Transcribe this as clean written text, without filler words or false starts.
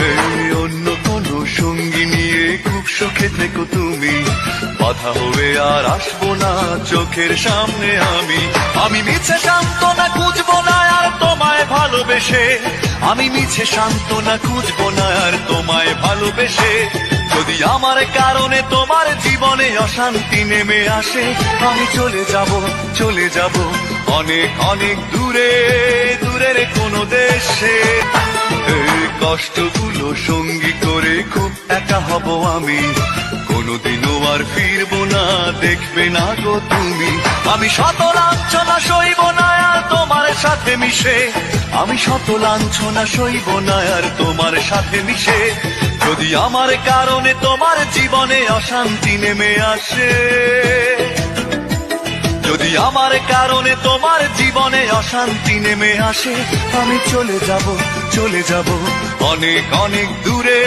এই অন্য কোনো সঙ্গী নিয়ে খুব সুখে থেকো তুমি, বাধা হয়ে আর আসবো না চোখের সামনে আমি। আমি মিছে সান্ত্বনা খুঁজবো না আর তোমায় ভালোবেসে, আমি মিছে সান্ত্বনা খুঁজবো না আর তোমায় ভালোবেসে। যদি আমার কারণে তোমার জীবনে অশান্তি নেমে আসে, আমি চলে যাব অনেক অনেক দূরে, দূরের কোনো দেশে। এই কষ্টগুলো সঙ্গী করে খুব একা হব আমি, কোনোদিনও আর ফিরবো না দেখবে না গো তুমি। আমি শত লাঞ্ছনা সইব না আর তোমার সাথে মিশে, আমি শত লাঞ্ছনা সইব না আর তোমার সাথে মিশে। যদি আমার কারণে তোমার জীবনে অশান্তি নেমে আসে, যদি আমার কারণে তোমার জীবনে অশান্তি নেমে আসে, আমি চলে যাব অনেক অনেক দূরে।